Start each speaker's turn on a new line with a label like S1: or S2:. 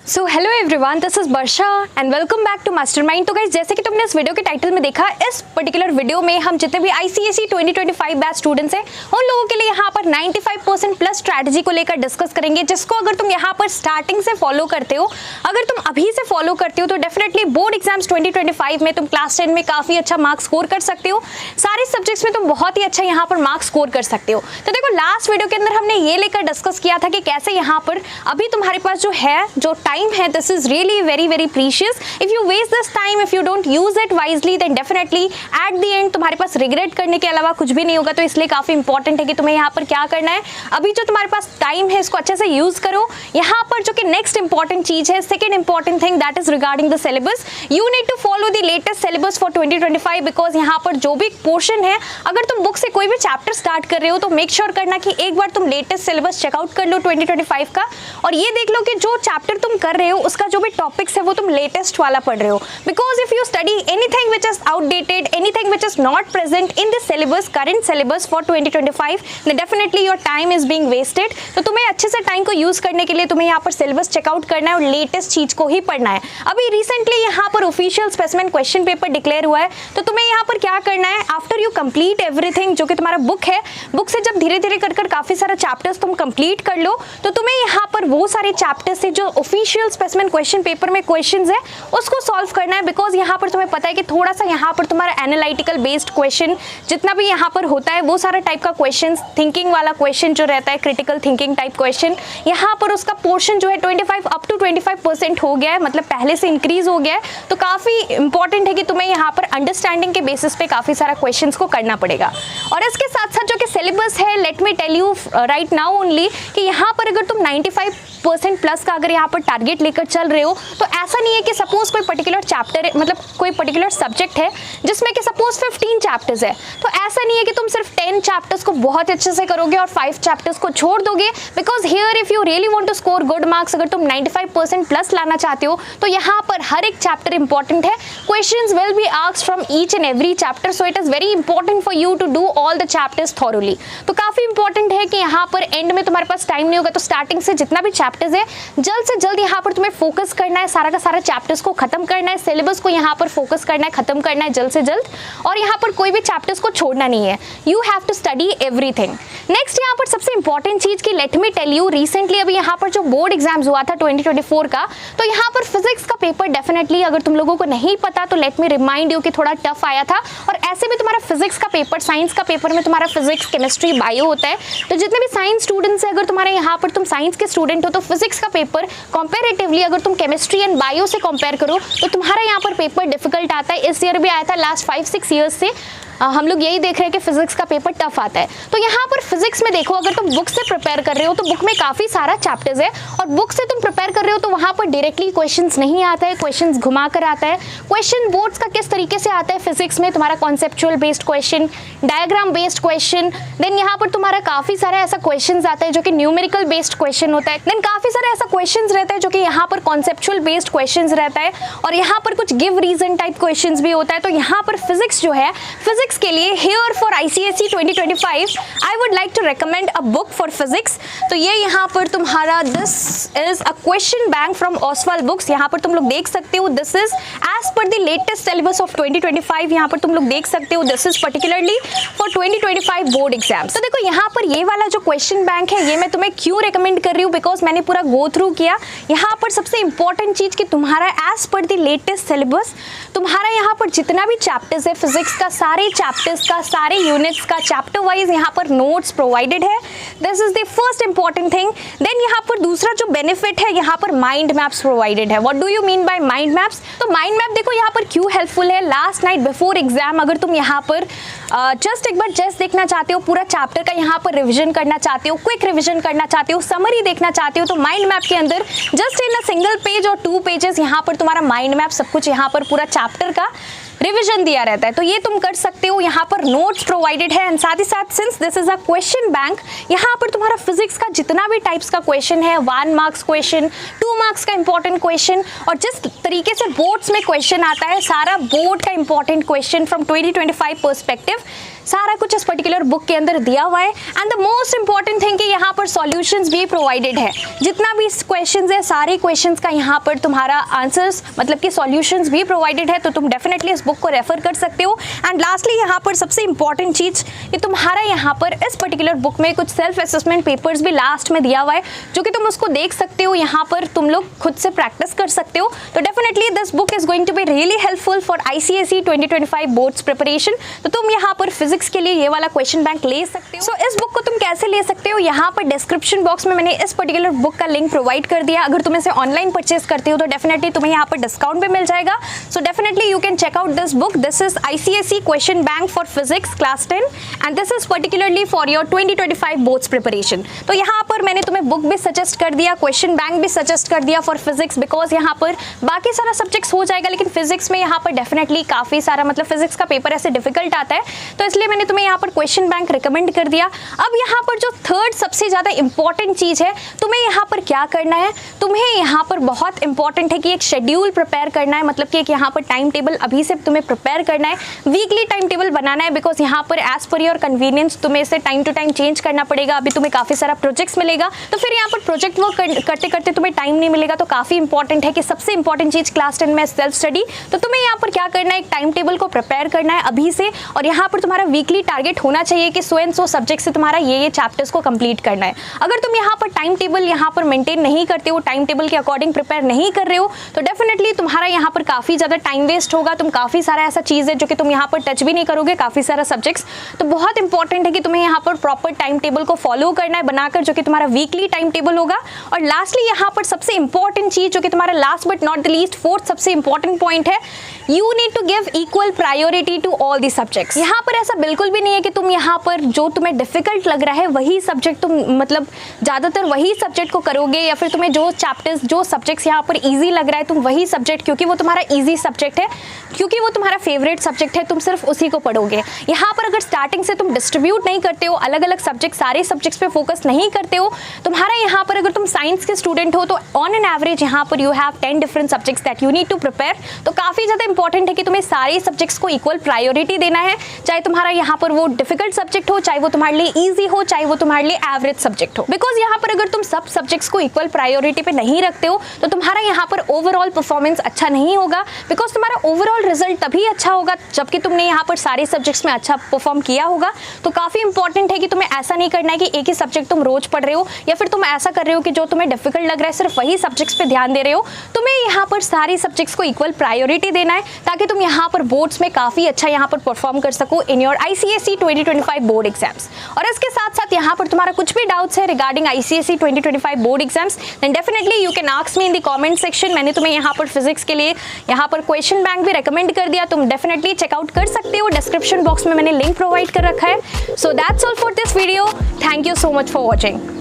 S1: So hello everyone, this is Varsha and welcome back to Mastermind. तो guys, जैसे कि तुमने इस वीडियो के टाइटल में देखा, इस पर्टिकुलर वीडियो में हम जितने भी आईसीएसई 2025 बैच स्टूडेंट्स हैं उन लोगों के लिए यहाँ पर 95% प्लस स्ट्रैटेजी को लेकर डिस्कस करेंगे, जिसको अगर तुम यहाँ पर स्टार्टिंग से फॉलो करते हो, अगर तुम अभी से फॉलो करते हो तो डेफिनेटली बोर्ड एग्जाम्स 2025 में तुम क्लास 10 में काफी अच्छा मार्क्स स्कोर कर सकते हो। सारे सब्जेक्ट्स में तुम बहुत ही अच्छा यहाँ पर मार्क्स स्कोर कर सकते हो। तो देखो, लास्ट वीडियो के अंदर हमने ये लेकर डिस्कस किया था कि कैसे यहाँ पर अभी तुम्हारे पास जो टाइम है, this is really very precious. If you waste this time, if you don't use it wisely, then definitely at the end तुम्हारे पास रिग्रेट करने के अलावा कुछ भी नहीं होगा। तो इसलिए काफी इंपॉर्टेंट है कि तुम्हें यहाँ पर क्या करना है, अभी जो तुम्हारे पास टाइम है इसको अच्छे से यूज करो। यहाँ पर जो कि नेक्स्ट इंपॉर्टेंट चीज है, second important thing, that is regarding the syllabus. You need to follow the latest syllabus for 2025 because यहाँ पर जो भी पोर्शन है, अगर तुम बुक से कोई भी चैप्टर स्टार्ट कर रहे हो तो मेक श्योर करना कि एक बार तुम लेटेस्ट सिलेबस चेकआउट कर लो 2025 का, और ये देख लो कि जो चैप्टर तुम कर रहे हो उसका जो भी टॉपिक्स है वो तुम लेटेस्ट वाला पढ़ रहे हो। Because if you study anything which is outdated, anything which is not present in the syllabus, current syllabus for 2025, then definitely your time is being wasted। तो तुम्हें अच्छे से टाइम को यूज करने के लिए तुम्हें यहाँ पर सिलेबस चेकआउट करना है और लेटेस्ट चीज को ही पढ़ना है। अभी रिसेंटली यहाँ पर official specimen question paper declare हुआ है, तो तुम्हें यहाँ पर क्या करना है, आफ्टर यू कंप्लीट एवरीथिंग, जो कि तुम्हारा बुक है, बुक से जब धीरे धीरे कर काफी सारा चैप्टर्स तुम कंप्लीट कर लो, तो तुम्हें यहाँ पर वो सारे चैप्टर्स से जो ऑफिशियल स्पेसिमेन क्वेश्चन पेपर में क्वेश्चंस है उसको सॉल्व करना है। बिकॉज यहाँ पर तुम्हें पता है कि थोड़ा सा यहाँ पर तुम्हारा एनालिटिकल बेस्ड क्वेश्चन जितना भी यहाँ पर होता है, वो सारा टाइप का क्वेश्चन, थिंकिंग वाला क्वेश्चन जो रहता है, क्रिटिकल थिंकिंग टाइप क्वेश्चन, यहाँ पर उसका पोर्शन जो है 25 अप टू 25% हो गया है, मतलब पहले से इंक्रीज हो गया है। तो काफी इंपॉर्टेंट है कि तुम्हें यहाँ पर अंडरस्टैंडिंग के बेसिस पे काफी सारा क्वेश्चंस को करना पड़ेगा। और इसके साथ साथ जो कि सिलेबस है, let me tell you right now only कि यहाँ पर अगर तुम 95% प्लस का अगर यहाँ पर टारगेट लेकर चल रहे हो, तो ऐसा नहीं है कि सपोज कोई पर्टिकुलर चैप्टर है, मतलब कोई पर्टिकुलर सब्जेक्ट है जिसमें कि सपोज 15 चैप्टर्स है, तो ऐसा नहीं है कि तुम सिर्फ 10 चैप्टर्स को बहुत अच्छे से करोगे और 5 चैप्टर्स को छोड़ दोगे। Because here if you really want to score good marks, अगर तुम 95% प्लस लाना चाहते हो, तो यहाँ पर हर एक चैप्टर इंपॉर्टेंट है। Questions will be asked from each and every chapter, so it is very important for you to do all the chapters thoroughly. तो काफी इंपॉर्टेंट है कि यहाँ पर एंड में तुम्हारे पास टाइम नहीं होगा, तो स्टार्टिंग से जितना भी चैप्टर्स है, जल्द से जल्द यहाँ पर तुम्हें फोकस करना है, सारा का सारा चैप्टर्स को खत्म करना है, सिलेबस को यहाँ पर फोकस करना है, खत्म करना है जल्द से जल्द, और यहाँ पर कोई भी चैप्टर्स को छोड़ना नहीं है। You have to study everything. Next यहाँ पर सबसे इंपॉर्टेंट चीज की let me tell you, recently अभी यहाँ पर जो बोर्ड एग्जाम्स हुआ था 2024 का, तो यहाँ पर फिजिक्स का पेपर डेफिनेटली, अगर तुम लोगों को नहीं पता तो लेट मी रिमाइंड यू कि थोड़ा टफ आया था। और ऐसे भी तुम्हारा फिजिक्स का पेपर, साइंस का पेपर में तुम्हारा फिजिक्स, केमिस्ट्री, बायो होता है, तो जितने भी साइंस स्टूडेंट्स है, अगर तुम्हारे यहाँ पर तुम साइंस के स्टूडेंट हो, तो फिजिक्स का पेपर कंपैरेटिवली अगर तुम केमिस्ट्री एंड बायो से कंपेयर करो तो तुम्हारा यहाँ पर पेपर डिफिकल्ट आता है। इस ईयर भी आया था, लास्ट 5-6 ईयर्स से हम लोग यही देख रहे हैं कि फिजिक्स का पेपर टफ आता है। तो यहाँ पर फिजिक्स में देखो, अगर तुम बुक से प्रिपेयर कर रहे हो तो बुक में काफी सारा चैप्टर्स है, और बुक से तुम प्रिपेयर कर रहे हो तो वहां पर डायरेक्टली क्वेश्चंस नहीं आता है, क्वेश्चंस घुमा कर आता है। क्वेश्चन बोर्ड्स का किस तरीके से आता है फिजिक्स में, तुम्हारा conceptual based question, diagram based question, then यहाँ पर तुम्हारा काफी सारा ऐसा क्वेश्चन आता है जो कि न्यूमेरिकल बेस्ड क्वेश्चन होता है, देन काफी सारा ऐसा क्वेश्चन रहता है जो कि यहाँ पर कॉन्सेप्चुअल बेस्ड क्वेश्चन रहता है, और यहाँ पर कुछ गिव रीजन टाइप क्वेश्चन भी होता है। तो यहाँ पर फिजिक्स जो है, फिजिक्स के लिए here for ICSE 2025 I would like to recommend a book for physics। तो ये यहाँ पर तुम्हारा this is a question bank from Oswald books, यहाँ पर तुम लोग देख सकते हो, this is as per the latest syllabus of 2025, यहाँ पर तुम लोग देख सकते हो, this is particularly for 2025 board exams। तो देखो यहाँ पर ये वाला जो question bank है, ये मैं तुम्हें क्यों recommend कर रही हूँ, because मैंने पूरा go through किया। यहाँ पर सबसे important चीज कि तुम्हारा as per the latest syllabus, तुम्हारा यहाँ पर जितना भी चैप्टर्स है फिजिक्स का, सारे चैप्टर्स का, सारे यूनिट्स का चैप्टर वाइज यहाँ पर नोट्स प्रोवाइडेड है। This is the first important thing. Then यहाँ पर दूसरा जो बेनिफिट है, यहाँ पर माइंड मैप्स प्रोवाइडेड है। What do you mean by mind maps? तो माइंड मैप देखो यहाँ पर क्यों हेल्पफुल है, लास्ट नाइट बिफोर एग्जाम अगर तुम यहाँ पर जस्ट एक बार जस्ट देखना चाहते हो, पूरा चैप्टर का यहाँ पर रिविजन करना चाहते हो, क्विक रिविजन करना चाहते हो, समरी देखना चाहते हो, तो माइंड मैप के अंदर just in a single page और 2 पेजेस यहाँ पर तुम्हारा माइंड मैप सब कुछ यहाँ पर पूरा चैप्टर का रिवीजन दिया रहता है। तो ये तुम कर सकते हो, यहाँ पर नोट्स प्रोवाइडेड है, एंड साथ ही साथ since this is a question bank, यहाँ पर तुम्हारा फिजिक्स का जितना भी टाइप्स का क्वेश्चन है, 1 मार्क्स क्वेश्चन, 2 मार्क्स का इंपॉर्टेंट क्वेश्चन, और जिस तरीके से बोर्ड्स में क्वेश्चन आता है, सारा बोर्ड का इंपॉर्टेंट क्वेश्चन फ्रॉम 2025 पर्सपेक्टिव सारा कुछ इस पर्टिकुलर बुक के अंदर दिया हुआ है। And the most important thing कि यहाँ पर सॉल्यूशंस भी प्रोवाइडेड है। जितना भी क्वेश्चंस है सारे क्वेश्चंस का यहाँ पर तुम्हारा आंसर्स मतलब कि सॉल्यूशंस भी प्रोवाइडेड है, तो तुम डेफिनेटली इस बुक को रेफर कर सकते हो। एंड लास्टली यहाँ पर सबसे इंपॉर्टेंट चीज कि तुम्हारा यहाँ पर इस पर्टिकुलर बुक में कुछ सेल्फ असेसमेंट पेपर्स भी लास्ट में दिया हुआ है, जो कि तुम उसको देख सकते हो, यहाँ पर तुम लोग खुद से प्रैक्टिस कर सकते हो। तो definitely this book is going to be really helpful for ICSE 2025 boards preparation. तो तुम यहाँ पर फिजिक्स के लिए ये वाला क्वेश्चन बैंक ले सकते हो। सो इस बुक को तुम कैसे ले सकते हो, यहाँ पर डिस्क्रिप्शन बॉक्स में मैंने इस पर्टिकुलर बुक का लिंक प्रोवाइड कर दिया। अगर तुम इसे ऑनलाइन परचेज करते हो तो डेफिनेटली तुम्हें यहाँ पर डिस्काउंट भी मिल जाएगा। So definitely you can check out this book. This is ICSE question bank for physics class 10 and this is particularly for your 2025 boards preparation. तो यहाँ पर मैंने तुम्हें बुक भी सजेस्ट कर दिया, क्वेश्चन बैंक भी सजेस्ट कर दिया फॉर फिजिक्स, बिकॉज यहाँ पर बाकी सारा सब्जेक्ट्स हो जाएगा, लेकिन फिजिक्स में यहाँ पर डेफिनेटली काफी सारा मतलब फिजिक्स का पेपर ऐसे डिफिकल्ट आता है, तो इसलिए मैंने तुम्हें यहाँ पर क्वेश्चन बैंक रिकमेंड कर दिया। अब यहाँ पर जो थर्ड सबसे ज्यादा इंपॉर्टेंट चीज है, तुम्हें यहाँ पर क्या करना है, तुम्हें यहाँ पर बहुत इंपॉर्टेंट है कि एक शेड्यूल प्रिपेयर करना है, मतलब कि एक यहाँ पर टाइम टेबल अभी से तुम्हें प्रिपेयर करना है, वीकली टाइम टेबल बनाना है, बिकॉज यहाँ पर एज पर योर कन्वीनियंस तुम्हें इसे टाइम टू टाइम चेंज करना पड़ेगा। अभी तुम्हें काफी सारा प्रोजेक्ट्स मिलेगा, तो फिर यहाँ पर प्रोजेक्ट वर्क करते करते तुम्हें टाइम नहीं मिलेगा। तो काफी इंपॉर्टेंट है कि सबसे इंपॉर्टेंट चीज क्लास 10 में सेल्फ स्टडी। तो तुम्हें यहाँ पर क्या करना है, एक टाइम टेबल को प्रिपेयर करना है अभी से, और यहाँ पर तुम्हारा वीकली टारगेट होना चाहिए कि सो एंड सो सब्जेक्ट से तुम्हारा ये चैप्टर्स को कंप्लीट करना है। अगर तुम यहाँ पर टाइम टेबल यहाँ पर मेंटेन नहीं करते हो, टाइम टेबल के अकॉर्डिंग प्रिपेयर नहीं कर रहे हो, तो डेफिनेटली तुम्हारा यहाँ पर काफी ज्यादा टाइम वेस्ट होगा। तुम काफी सारा ऐसा चीज है जो कि तुम यहाँ पर टच भी नहीं करोगे, काफी सारा सब्जेक्ट्स। तो बहुत इंपॉर्टेंट है कि तुम्हें यहाँ पर प्रॉपर टाइम टेबल को फॉलो करना है बनाकर, जो कि तुम्हारा वीकली टाइम टेबल होगा। और लास्टली यहाँ पर सबसे इंपॉर्टेंट चीज जो कि तुम्हारा last but not the least fourth सबसे इंपॉर्टेंट पॉइंट है, you need to give equal priority to all the subjects. यहाँ पर ऐसा बिल्कुल भी नहीं है कि तुम यहाँ पर जो तुम्हें डिफिकल्ट लग रहा है वही सब्जेक्ट तुम मतलब ज्यादातर वही सब्जेक्ट को करोगे, या फिर तुम्हें जो चैप्टर्स जो सब्जेक्ट्स यहाँ पर इजी लग रहा है तुम वही सब्जेक्ट, क्योंकि वो तुम्हारा इजी सब्जेक्ट है, क्योंकि वो तुम्हारा फेवरेट सब्जेक्ट है, तुम सिर्फ उसी को पढ़ोगे। यहाँ पर अगर स्टार्टिंग से तुम डिस्ट्रीब्यूट नहीं करते हो, अलग अलग सब्जेक्ट सारे सब्जेक्ट्स पे फोकस नहीं करते हो, तुम्हारा यहाँ पर अगर तुम साइंस के स्टूडेंट हो तो ऑन एन एवरेज यहाँ पर you have 10 different subjects that you need to prepare. तो काफी ज्यादा इंपॉर्टेंट है कि तुम्हें सारे सब्जेक्ट्स को इक्वल प्रायोरिटी देना है, चाहे तुम्हारा यहाँ पर वो डिफिकल्ट सब्जेक्ट हो, चाहे वो तुम्हारे लिए ईजी हो, चाहे वो तुम्हारे लिए एवरेज सब्जेक्ट हो। बिकॉज यहाँ पर अगर तुम सब सब्जेक्ट्स को इक्वल प्रायोरिटी पे नहीं रखते हो तो तुम्हारा यहाँ पर ओवरऑल परफॉर्मेंस अच्छा नहीं होगा, बिकॉज तुम्हारा ओवरऑल रिजल्ट तभी अच्छा होगा जबकि तुमने यहाँ पर सारे सब्जेक्ट्स में अच्छा परफॉर्म किया होगा। तो काफी इंपॉर्टेंट है कि तुम्हें ऐसा नहीं करना है कि एक ही सब्जेक्ट तुम रोज पढ़ रहे हो, या फिर तुम ऐसा कर रहे हो कि जो तुम्हें डिफिकल्ट लग रहा है सिर्फ वही सब्जेक्ट्स पे ध्यान दे रहे हो। तुम्हें यहाँ पर सारे सब्जेक्ट्स को इक्वल प्रायोरिटी देना है, ताकि तुम यहाँ पर बोर्ड्स में काफी अच्छा यहाँ पर परफॉर्म कर सको in your ICSE 2025 board exams. और इसके साथ साथ यहाँ पर तुम्हारा कुछ भी डाउट्स है regarding ICSE 2025 board exams, then definitely you can ask me in the comment section. मैंने तुम्हें यहाँ पर फिजिक्स के लिए यहाँ पर क्वेश्चन बैंक भी रेकमेंड कर दिया, तुम डेफिनेटली चेकआउट कर सकते हो। डिस्क्रिप्शन बॉक्स में मैंने लिंक प्रोवाइड कर रखा है। So that's all for this video. Thank you so much for watching.